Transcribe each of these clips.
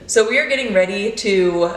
So we are getting ready to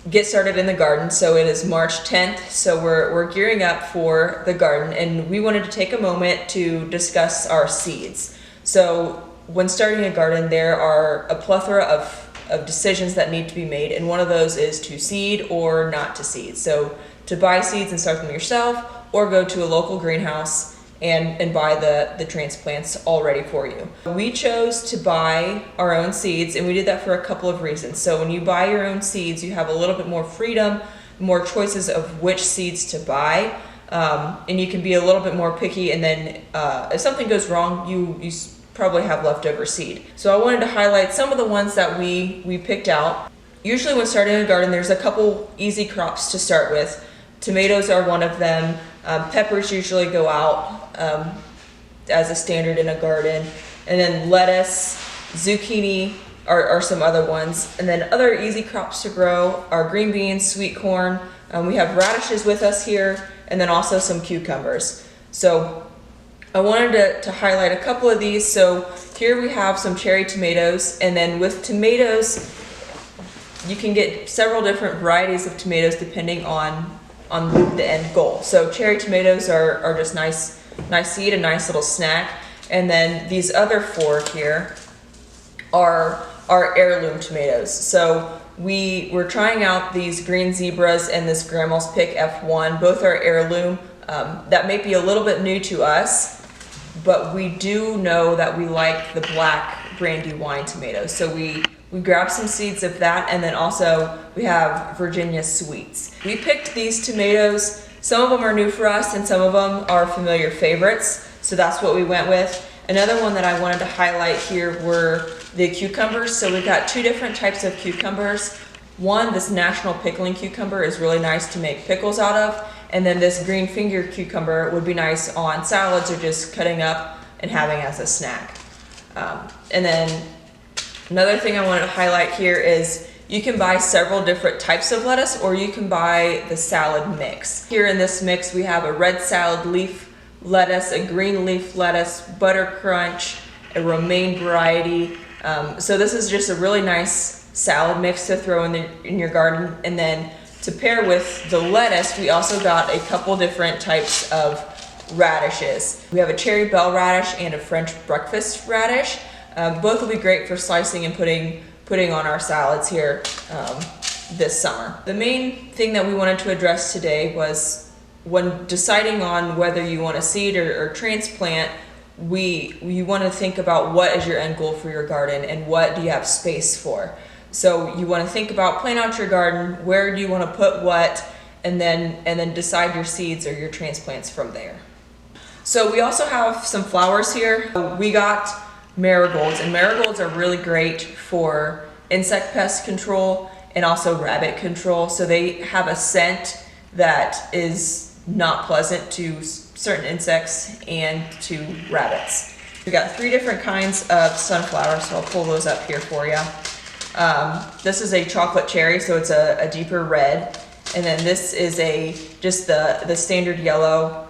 get started in the garden. So it is March 10th, so we're gearing up for the garden, and we wanted to take a moment to discuss our seeds. So when starting a garden, there are a plethora of decisions that need to be made, and one of those is to seed or not to seed. So to buy seeds and start them yourself, or go to a local greenhouse and buy the transplants already for you. We chose to buy our own seeds, and we did that for a couple of reasons. So when you buy your own seeds, you have a little bit more freedom, more choices of which seeds to buy, and you can be a little bit more picky, and then if something goes wrong, you probably have leftover seed. So I wanted to highlight some of the ones that we picked out. Usually when starting a garden, there's a couple easy crops to start with. Tomatoes are one of them. Peppers usually go out as a standard in a garden, and then lettuce, zucchini are some other ones, and then other easy crops to grow are green beans, sweet corn. We have radishes with us here, and then also some cucumbers. So I wanted to highlight a couple of these. So here we have some cherry tomatoes, and then with tomatoes you can get several different varieties of tomatoes depending on the end goal. So cherry tomatoes are just nice seed, a nice little snack. And then these other four here are heirloom tomatoes. So we're trying out these green zebras and this Grandma's Pick F1. Both are heirloom. That may be a little bit new to us, but we do know that we like the black Brandywine tomatoes. So we grabbed some seeds of that, and then also we have Virginia Sweets. We picked these tomatoes. Some of them are new for us and some of them are familiar favorites, so that's what we went with. Another one that I wanted to highlight here were the cucumbers. So we've got two different types of cucumbers. One, this national pickling cucumber, is really nice to make pickles out of, and then this green finger cucumber would be nice on salads or just cutting up and having as a snack. And then another thing I wanted to highlight here is you can buy several different types of lettuce, or you can buy the salad mix. Here in this mix we have a red salad leaf lettuce, a green leaf lettuce, butter crunch, a romaine variety. So this is just a really nice salad mix to throw in your garden. And then to pair with the lettuce, we also got a couple different types of radishes. We have a cherry bell radish and a French breakfast radish. Both will be great for slicing and putting on our salads here this summer. The main thing that we wanted to address today was when deciding on whether you want to seed or transplant, you want to think about what is your end goal for your garden and what do you have space for. So you want to think about planning out your garden, where do you want to put what, and then decide your seeds or your transplants from there. So we also have some flowers here. We got marigolds, and marigolds are really great for insect pest control and also rabbit control. So they have a scent that is not pleasant to certain insects and to rabbits. We got three different kinds of sunflowers, so I'll pull those up here for you. This is a chocolate cherry, so it's a deeper red, and then this is just the standard yellow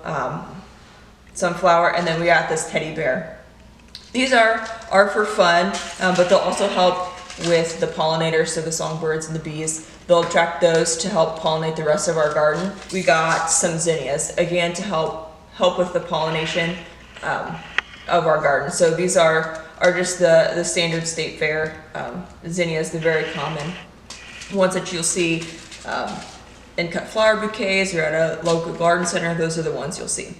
sunflower, and then we got this teddy bear. These are for fun, but they'll also help with the pollinators, so the songbirds and the bees. They'll attract those to help pollinate the rest of our garden. We got some zinnias, again, to help with the pollination of our garden. So these are just the standard state fair zinnias, the very common ones that you'll see in cut flower bouquets or at a local garden center. Those are the ones you'll see.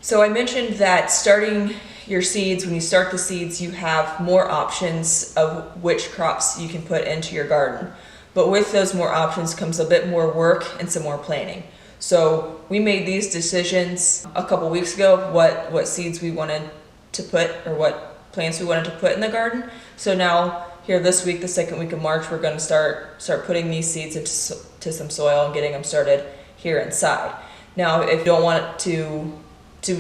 So I mentioned that starting your seeds, when you start the seeds, you have more options of which crops you can put into your garden. But with those more options comes a bit more work and some more planning. So we made these decisions a couple weeks ago, what seeds we wanted to put, or what plants we wanted to put in the garden. So now here this week, the second week of March, we're going to start putting these seeds into some soil and getting them started here inside. Now, if you don't want to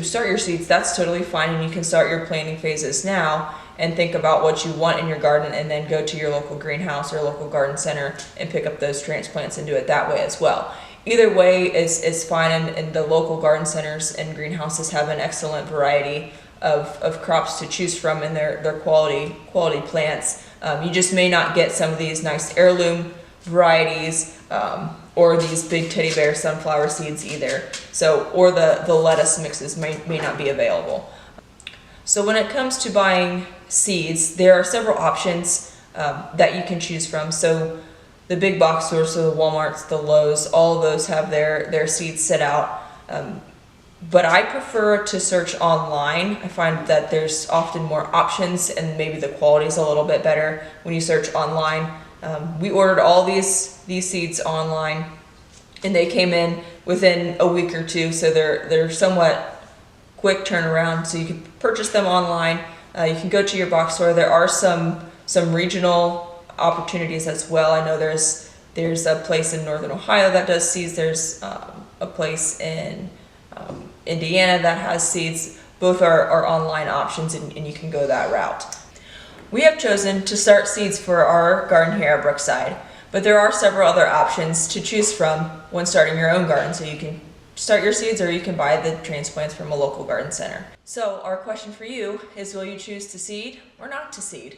start your seeds, that's totally fine, and you can start your planting phases now and think about what you want in your garden, and then go to your local greenhouse or local garden center and pick up those transplants and do it that way as well. Either way is fine, and the local garden centers and greenhouses have an excellent variety of crops to choose from, and their quality plants. You just may not get some of these nice heirloom varieties or these big teddy bear sunflower seeds either. So, or the lettuce mixes may not be available. So when it comes to buying seeds, there are several options that you can choose from. So the big box stores, so the Walmarts, the Lowe's, all of those have their seeds set out. But I prefer to search online. I find that there's often more options and maybe the quality is a little bit better when you search online. We ordered all these seeds online and they came in within a week or two, so they're somewhat quick turnaround. So you can purchase them online. You can go to your box store. There are some regional opportunities as well. I know there's a place in Northern Ohio that does seeds. There's a place in Indiana that has seeds. Both are online options, and you can go that route. We have chosen to start seeds for our garden here at Brookside, but there are several other options to choose from when starting your own garden. So you can start your seeds or you can buy the transplants from a local garden center. So our question for you is, will you choose to seed or not to seed?